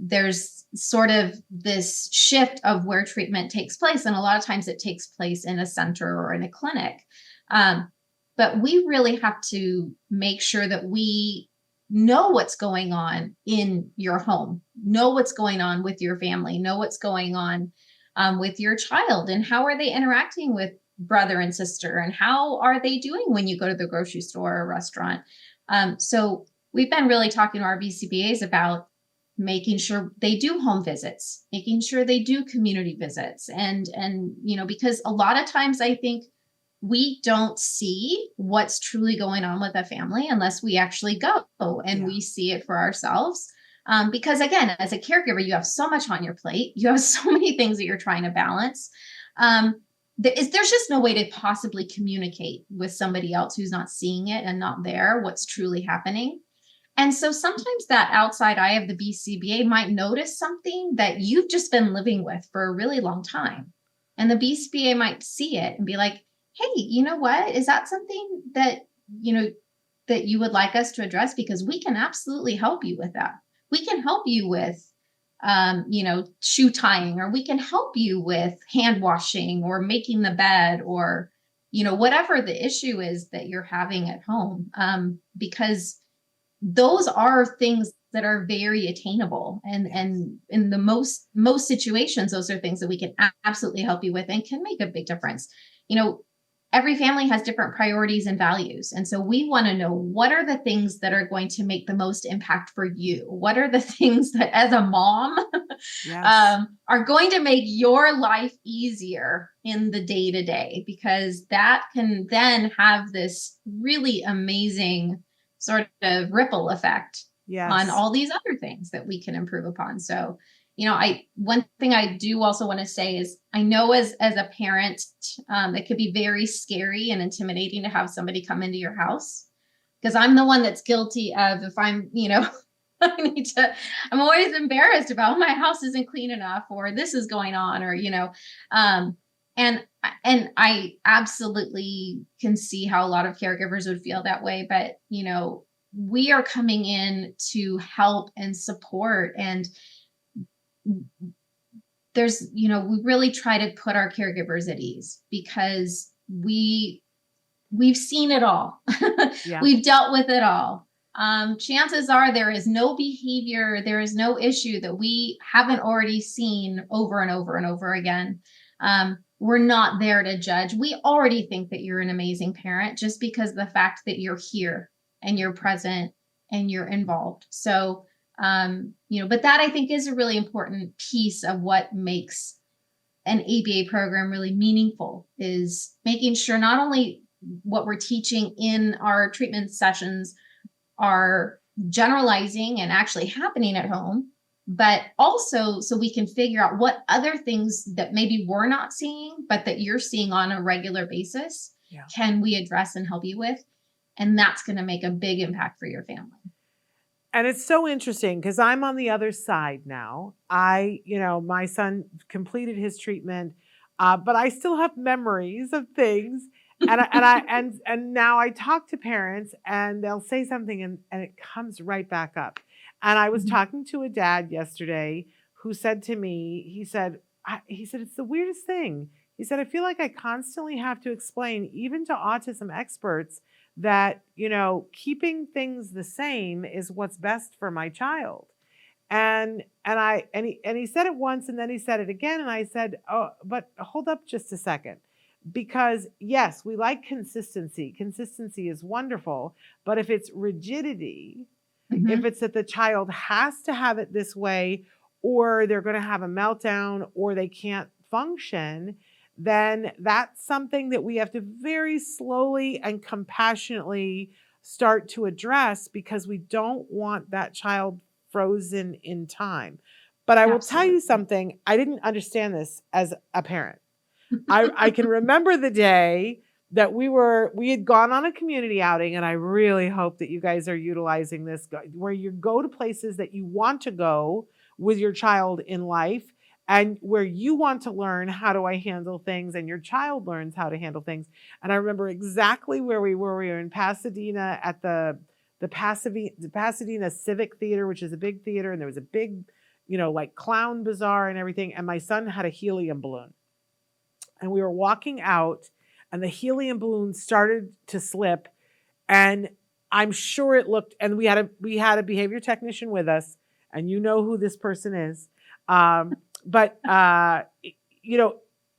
there's sort of this shift of where treatment takes place. And a lot of times it takes place in a center or in a clinic. But we really have to make sure that we know what's going on in your home, know what's going on with your family, know what's going on with your child, and how are they interacting with brother and sister, and how are they doing when you go to the grocery store or restaurant. So we've been really talking to our BCBAs about making sure they do home visits, making sure they do community visits. And because a lot of times I think we don't see what's truly going on with a family unless we actually go and we see it for ourselves. Because again, as a caregiver, you have so much on your plate. You have so many things that you're trying to balance. There's just no way to possibly communicate with somebody else who's not seeing it and not there, what's truly happening. And so sometimes that outside eye of the BCBA might notice something that you've just been living with for a really long time. And the BCBA might see it and be like, hey, you know what? Is that something that, that you would like us to address? Because we can absolutely help you with that. We can help you with, shoe tying, or we can help you with hand washing or making the bed, or, whatever the issue is that you're having at home. Because those are things that are very attainable. And in the most situations, those are things that we can absolutely help you with and can make a big difference. Every family has different priorities and values. And so we want to know, what are the things that are going to make the most impact for you? What are the things that, as a mom, are going to make your life easier in the day-to-day? Because that can then have this really amazing sort of ripple effect on all these other things that we can improve upon. So, one thing I do also want to say is, I know as a parent, it could be very scary and intimidating to have somebody come into your house, because I'm the one that's guilty of, if I'm, I'm always embarrassed about, my house isn't clean enough, or this is going on, or, and I absolutely can see how a lot of caregivers would feel that way. But, we are coming in to help and support, and there's, we really try to put our caregivers at ease, because we've seen it all. We've dealt with it all. chances are there is no behavior, there is no issue that we haven't already seen over and over and over again. We're not there to judge. We already think that you're an amazing parent just because of the fact that you're here and you're present and you're involved. So, but that I think is a really important piece of what makes an ABA program really meaningful, is making sure not only what we're teaching in our treatment sessions are generalizing and actually happening at home, but also so we can figure out what other things that maybe we're not seeing, but that you're seeing on a regular basis, can we address and help you with? And that's going to make a big impact for your family. And it's so interesting because I'm on the other side now. My son completed his treatment, but I still have memories of things. And now I talk to parents and they'll say something and it comes right back up. And I was talking to a dad yesterday who said to me, he said, it's the weirdest thing. He said, I feel like I constantly have to explain, even to autism experts, that, keeping things the same is what's best for my child. And he said it once and then he said it again. And I said, oh, but hold up just a second. Because yes, we like consistency. Consistency is wonderful. But if it's rigidity, if it's that the child has to have it this way, or they're going to have a meltdown, or they can't function, then that's something that we have to very slowly and compassionately start to address, because we don't want that child frozen in time. But I will tell you something, I didn't understand this as a parent. I can remember the day that we had gone on a community outing, and I really hope that you guys are utilizing this, where you go to places that you want to go with your child in life, and where you want to learn, how do I handle things, and your child learns how to handle things. And I remember exactly where we were. We were in Pasadena at the Pasadena Civic Theater, which is a big theater, and there was a big, like clown bazaar and everything. And my son had a helium balloon. And we were walking out, and the helium balloon started to slip. And I'm sure it looked, and we had a behavior technician with us, and you know who this person is. But my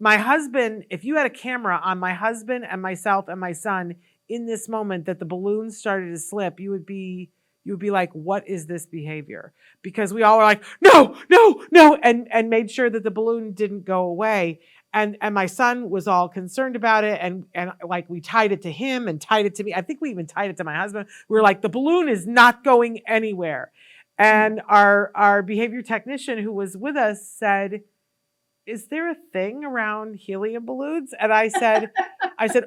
husband, if you had a camera on my husband and myself and my son in this moment that the balloon started to slip, you would be like, what is this behavior? Because we all were like, no, and made sure that the balloon didn't go away. And my son was all concerned about it. And like, we tied it to him and tied it to me. I think we even tied it to my husband. We were like, the balloon is not going anywhere. And our behavior technician who was with us said, is there a thing around helium balloons? And I said,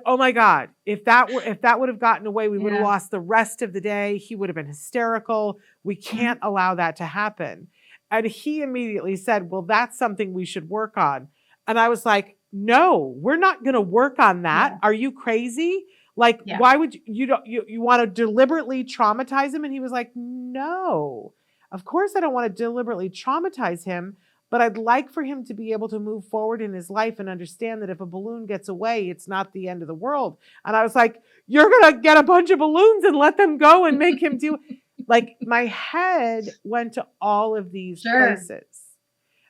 oh my God, if that would have gotten away, we would have lost the rest of the day. He would have been hysterical. We can't allow that to happen. And he immediately said, well, that's something we should work on. And I was like, no, we're not going to work on that. Yeah. Are you crazy? Like, why would you want to deliberately traumatize him? And he was like, no, of course I don't want to deliberately traumatize him, but I'd like for him to be able to move forward in his life and understand that if a balloon gets away, it's not the end of the world. And I was like, you're going to get a bunch of balloons and let them go and make him do like, my head went to all of these places.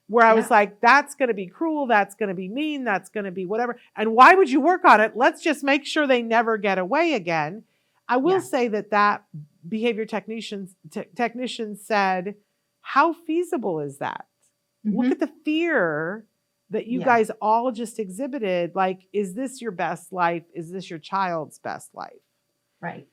Where I was like, that's going to be cruel. That's going to be mean. That's going to be whatever. And why would you work on it? Let's just make sure they never get away again. I will say that behavior technician said, how feasible is that? Look at the fear that you guys all just exhibited. Like, is this your best life? Is this your child's best life? Right.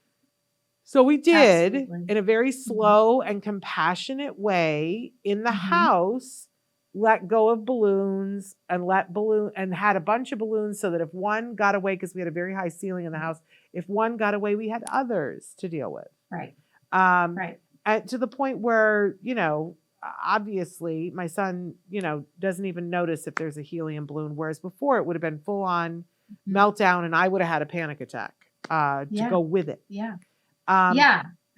So we did, in a very slow and compassionate way, in the house, let go of balloons and had a bunch of balloons so that if one got away, because we had a very high ceiling in the house, if one got away, we had others to deal with. Right. And to the point where, obviously my son, doesn't even notice if there's a helium balloon, whereas before it would have been full on meltdown and I would have had a panic attack to go with it. Yeah.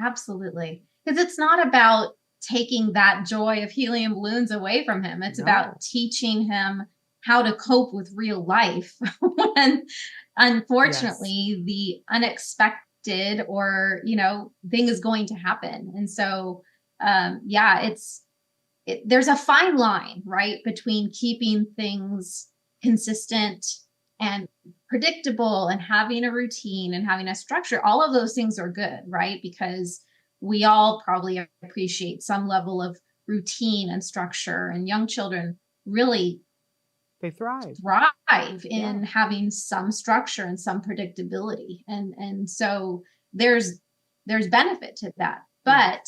Absolutely. Because it's not about taking that joy of helium balloons away from him. It's about teaching him how to cope with real life when, unfortunately, the expected, or, thing is going to happen. And so, there's a fine line, right, between keeping things consistent and predictable and having a routine and having a structure. All of those things are good, right? Because we all probably appreciate some level of routine and structure, and young children really They thrive. in having some structure and some predictability. And so there's benefit to that. But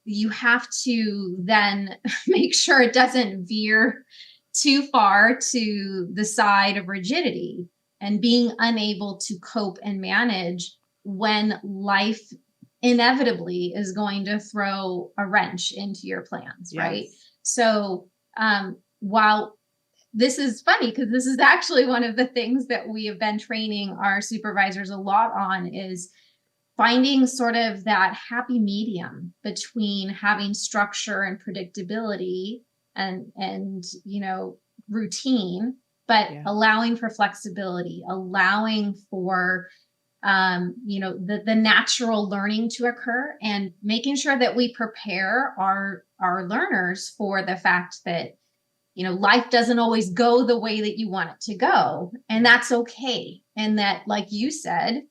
you have to then make sure it doesn't veer too far to the side of rigidity and being unable to cope and manage when life inevitably is going to throw a wrench into your plans, right? So while this is funny, because this is actually one of the things that we have been training our supervisors a lot on, is finding sort of that happy medium between having structure and predictability and routine, but allowing for flexibility, allowing for the natural learning to occur, and making sure that we prepare our learners for the fact that life doesn't always go the way that you want it to go, and that's okay. And that, like you said,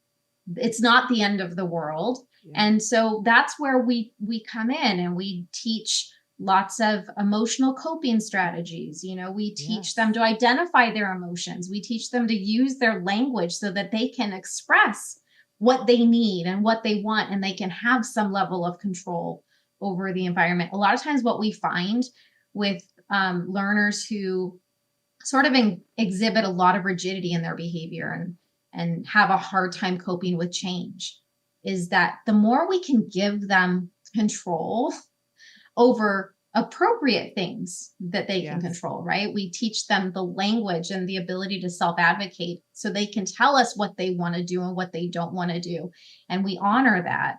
it's not the end of the world. And so that's where we come in, and we teach lots of emotional coping strategies. We teach them to identify their emotions. We teach them to use their language so that they can express what they need and what they want, and they can have some level of control over the environment. A lot of times what we find with learners who sort of exhibit a lot of rigidity in their behavior and have a hard time coping with change is that the more we can give them control over appropriate things that they can control, right? We teach them the language and the ability to self-advocate so they can tell us what they want to do and what they don't want to do. And we honor that.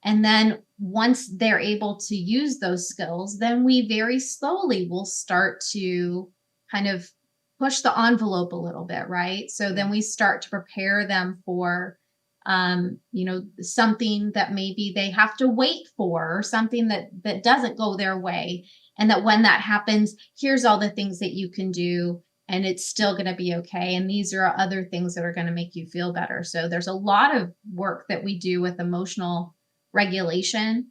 And then once they're able to use those skills, then we very slowly will start to kind of push the envelope a little bit, right? So then we start to prepare them for, something that maybe they have to wait for, or something that doesn't go their way. And that when that happens, here's all the things that you can do, and it's still going to be okay. And these are other things that are going to make you feel better. So there's a lot of work that we do with emotional regulation,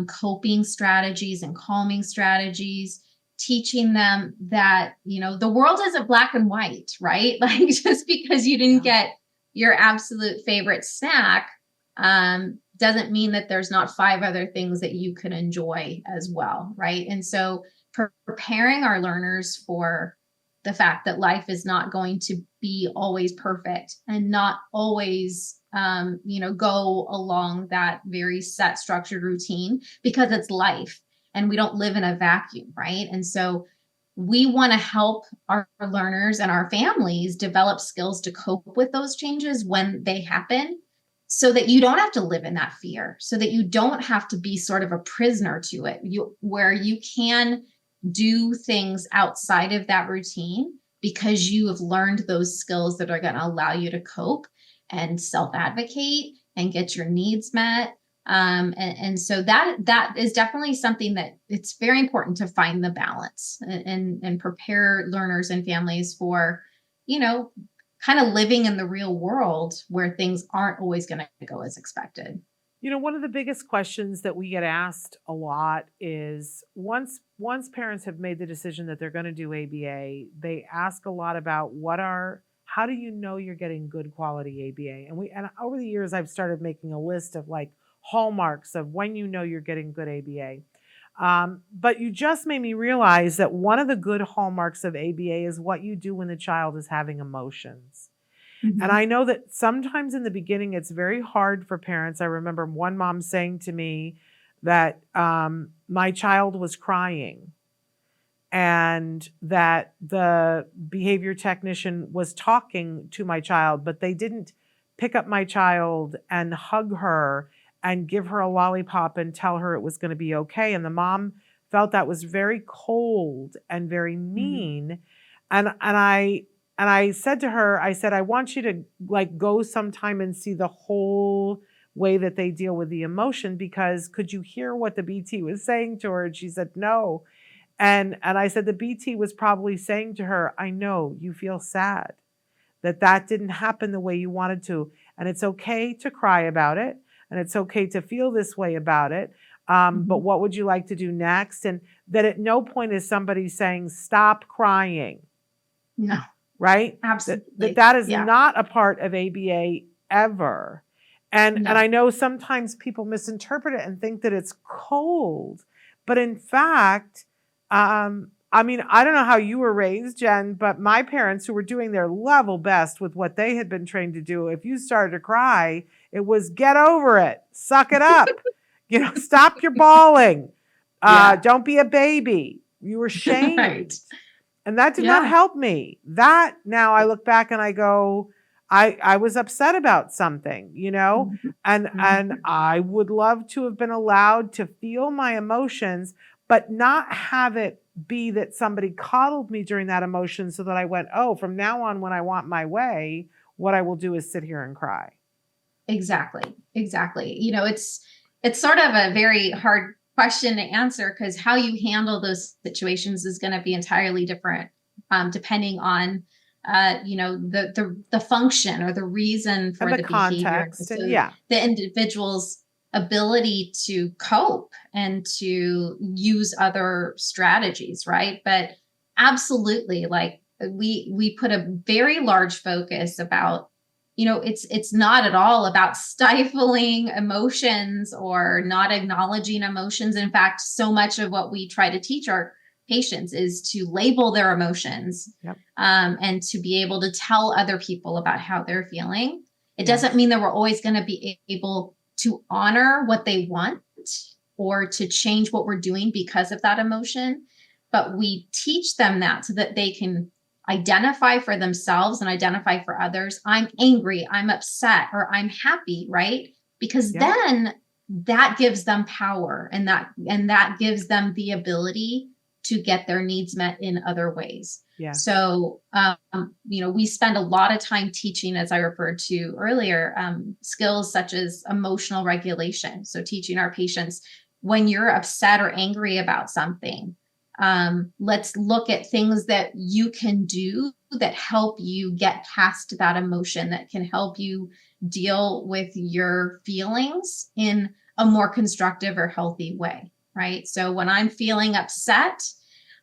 coping strategies and calming strategies, teaching them that, the world isn't black and white, right? Like, just because you didn't get your absolute favorite snack doesn't mean that there's not 5 other things that you can enjoy as well, right? And so preparing our learners for the fact that life is not going to be always perfect and not always go along that very set structured routine, because it's life and we don't live in a vacuum, right? And so we want to help our learners and our families develop skills to cope with those changes when they happen, so that you don't have to live in that fear, so that you don't have to be sort of a prisoner to it, where you can do things outside of that routine because you have learned those skills that are going to allow you to cope and self-advocate and get your needs met. And so that is definitely something that it's very important to find the balance and prepare learners and families for, kind of living in the real world where things aren't always going to go as expected. One of the biggest questions that we get asked a lot is once parents have made the decision that they're going to do ABA, they ask a lot about how do you know you're getting good quality ABA? And over the years, I've started making a list of like hallmarks of when you know you're getting good ABA. But you just made me realize that one of the good hallmarks of ABA is what you do when the child is having emotions. Mm-hmm. And I know that sometimes in the beginning, it's very hard for parents. I remember one mom saying to me that my child was crying and that the behavior technician was talking to my child, but they didn't pick up my child and hug her and give her a lollipop and tell her it was going to be okay. And the mom felt that was very cold and very mean. Mm-hmm. And I said to her, I said, I want you to like go sometime and see the whole way that they deal with the emotion, because could you hear what the BT was saying to her? And she said, no. And I said, the BT was probably saying to her, I know you feel sad that didn't happen the way you wanted to. And it's okay to cry about it. And it's okay to feel this way about it. But what would you like to do next? And that at no point is somebody saying, stop crying. No. Right? Absolutely. That is not a part of ABA ever. And I know sometimes people misinterpret it and think that it's cold. But in fact, I mean, I don't know how you were raised, Jen, but my parents, who were doing their level best with what they had been trained to do, if you started to cry, it was get over it, suck it up, stop your bawling, don't be a baby. You were shamed. Right. And that did not help me. That now I look back and I go, I was upset about something, and I would love to have been allowed to feel my emotions, but not have it be that somebody coddled me during that emotion so that I went, oh, from now on, when I want my way, what I will do is sit here and cry. Exactly. It's sort of a very hard question to answer, because how you handle those situations is going to be entirely different, depending on, the function or the reason for the context, behavior. So the individual's ability to cope and to use other strategies, right? But absolutely, like we put a very large focus about, it's not at all about stifling emotions or not acknowledging emotions. In fact, so much of what we try to teach our patients is to label their emotions, and to be able to tell other people about how they're feeling. It doesn't mean that we're always going to be able to honor what they want or to change what we're doing because of that emotion, but we teach them that so that they can identify for themselves and identify for others. I'm angry, I'm upset, or I'm happy, right? Because then that gives them power, and that gives them the ability to get their needs met in other ways. So, we spend a lot of time teaching, as I referred to earlier, skills such as emotional regulation. So teaching our patients, when you're upset or angry about something, let's look at things that you can do that help you get past that emotion, that can help you deal with your feelings in a more constructive or healthy way, right? So when I'm feeling upset,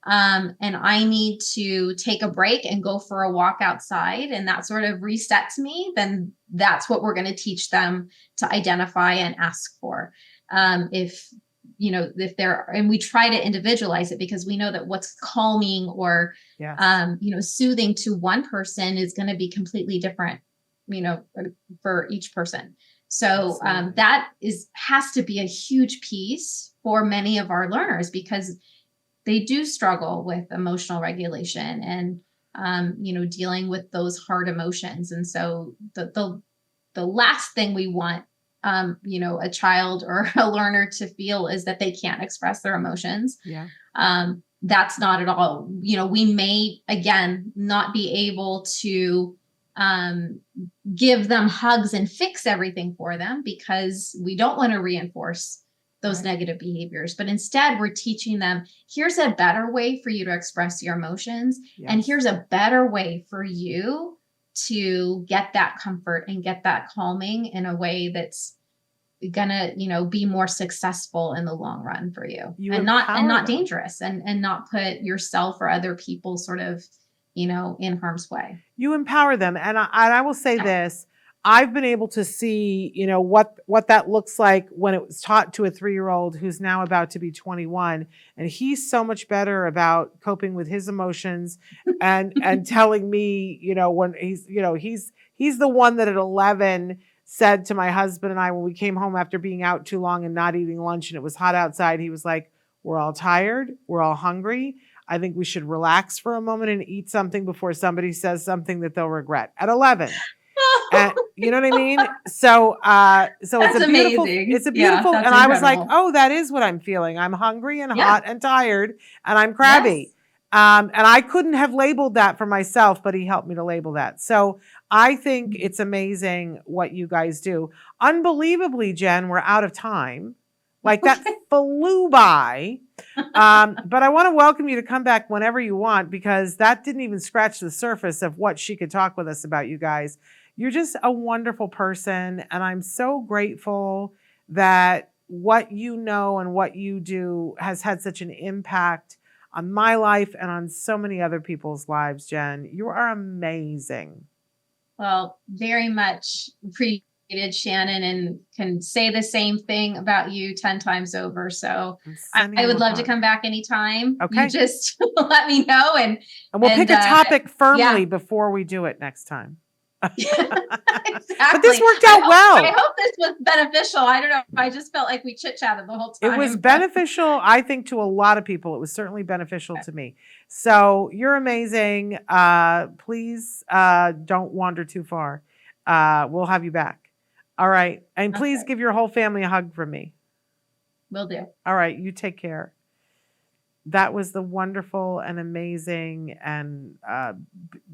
and I need to take a break and go for a walk outside, and that sort of resets me, then that's what we're going to teach them to identify and ask for. If they're, and we try to individualize it, because we know that what's calming or, soothing to one person is going to be completely different, for each person. So that has to be a huge piece for many of our learners, because they do struggle with emotional regulation and, dealing with those hard emotions. And so the last thing we want, a child or a learner to feel is that they can't express their emotions. That's not at all. We may, again, not be able to give them hugs and fix everything for them, because we don't want to reinforce those negative behaviors. But instead, we're teaching them, here's a better way for you to express your emotions. And here's a better way for you to get that comfort and get that calming in a way that's gonna, be more successful in the long run for you, and not dangerous, and not put yourself or other people sort of, in harm's way. You empower them. And I will say this, I've been able to see, what that looks like when it was taught to a 3-year-old who's now about to be 21. And he's so much better about coping with his emotions and telling me, when he's the one that at 11 said to my husband and I, when we came home after being out too long and not eating lunch and it was hot outside, he was like, we're all tired. We're all hungry. I think we should relax for a moment and eat something before somebody says something that they'll regret. At 11. And, you know what I mean? So it's a beautiful, amazing. It's a beautiful, and incredible. I was like, oh, that is what I'm feeling. I'm hungry and hot and tired and I'm crabby. And I couldn't have labeled that for myself, but he helped me to label that. So I think it's amazing what you guys do. Unbelievably, Jen, we're out of time. Like that flew by. But I want to welcome you to come back whenever you want, because that didn't even scratch the surface of what she could talk with us about, you guys. You're just a wonderful person. And I'm so grateful that what you know and what you do has had such an impact on my life and on so many other people's lives, Jen. You are amazing. Well, very much appreciated, Shannon, and can say the same thing about you 10 times over. So I would love to come back anytime. Okay. You just let me know. And we'll pick a topic firmly before we do it next time. Exactly. But this worked out well. I hope this was beneficial. I don't know. I just felt like we chit-chatted the whole time. It was beneficial, I think, to a lot of people. It was certainly beneficial to me. So you're amazing. Please don't wander too far. We'll have you back. All right. And please give your whole family a hug from me. Will do. All right. You take care. That was the wonderful and amazing and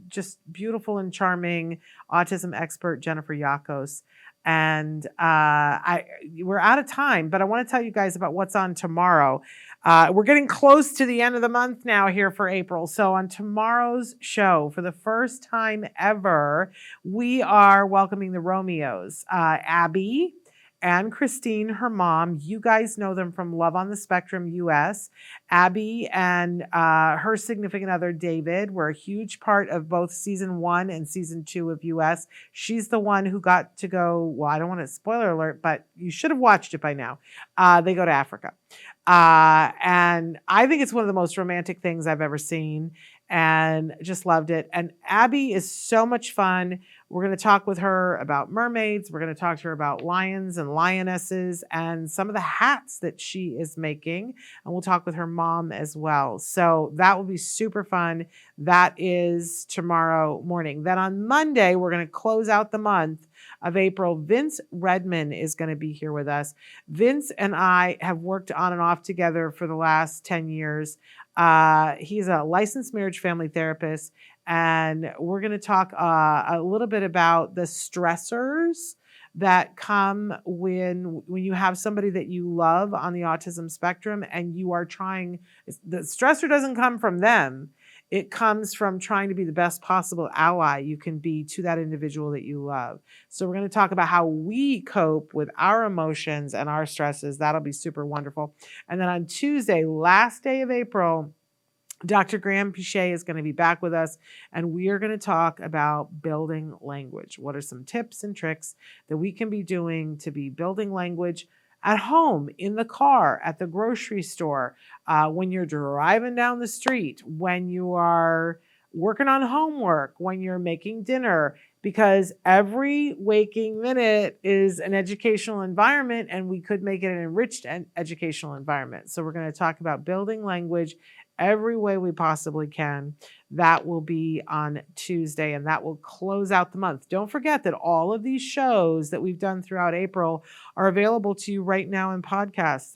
just beautiful and charming autism expert, Jennifer Yakos. And we're out of time, but I want to tell you guys about what's on tomorrow. We're getting close to the end of the month now here for April. So on tomorrow's show, for the first time ever, we are welcoming the Romeos, Abby and Christine, her mom. You guys know them from Love on the Spectrum US. Abby and her significant other, David, were a huge part of both season 1 and season 2 of US. She's the one who got to go, well, I don't want to spoiler alert, but you should have watched it by now. They go to Africa. And I think it's one of the most romantic things I've ever seen, and just loved it. And Abby is so much fun. We're going to talk with her about mermaids. We're going to talk to her about lions and lionesses and some of the hats that she is making. And we'll talk with her mom as well. So that will be super fun. That is tomorrow morning. Then on Monday, we're going to close out the month of April. Vince Redman is going to be here with us. Vince and I have worked on and off together for the last 10 years. He's a licensed marriage family therapist, and we're going to talk a little bit about the stressors that come when you have somebody that you love on the autism spectrum and you are trying. The stressor doesn't come from them. It comes from trying to be the best possible ally you can be to that individual that you love. So we're going to talk about how we cope with our emotions and our stresses. That'll be super wonderful. And then on Tuesday, last day of April, Dr. Graham Pichet is going to be back with us, and we are going to talk about building language. What are some tips and tricks that we can be doing to be building language at home, in the car, at the grocery store, when you're driving down the street, when you are working on homework, when you're making dinner, because every waking minute is an educational environment, and we could make it an enriched educational environment. So we're going to talk about building language every way we possibly can. That will be on Tuesday, and that will close out the month. Don't forget that all of these shows that we've done throughout April are available to you right now in podcasts.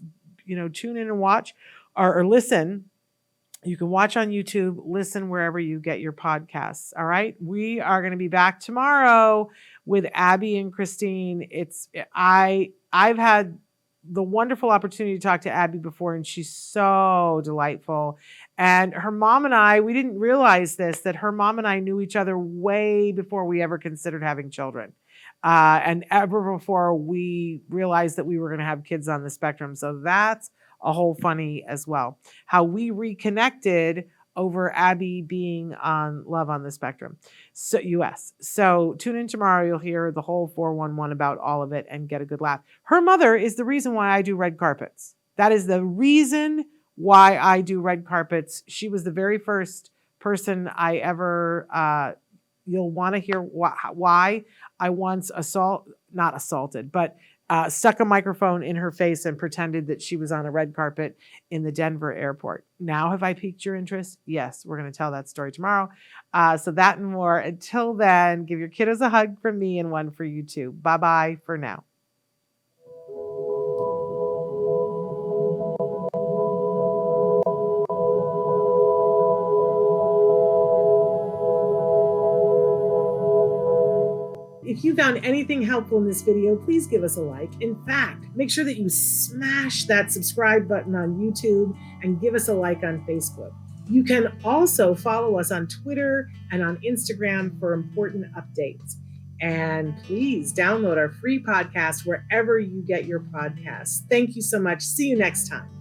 Tune in and watch or listen. You can watch on YouTube, listen wherever you get your podcasts. All right. We are going to be back tomorrow with Abby and Christine. I've had the wonderful opportunity to talk to Abby before, and she's so delightful. And her mom and I, we didn't realize this, that her mom and I knew each other way before we ever considered having children. And ever before we realized that we were going to have kids on the spectrum. So that's a whole funny as well. How we reconnected over Abby being on Love on the Spectrum, so US. So tune in tomorrow. You'll hear the whole 411 about all of it and get a good laugh. Her mother is the reason why I do red carpets. That is the reason why I do red carpets. She was the very first person I ever, you'll want to hear why I once not assaulted, but stuck a microphone in her face and pretended that she was on a red carpet in the Denver airport. Now, have I piqued your interest? Yes, we're going to tell that story tomorrow. So that and more. Until then, give your kiddos a hug from me and one for you too. Bye-bye for now. If you found anything helpful in this video, please give us a like. In fact, make sure that you smash that subscribe button on YouTube and give us a like on Facebook. You can also follow us on Twitter and on Instagram for important updates. And please download our free podcast wherever you get your podcasts. Thank you so much. See you next time.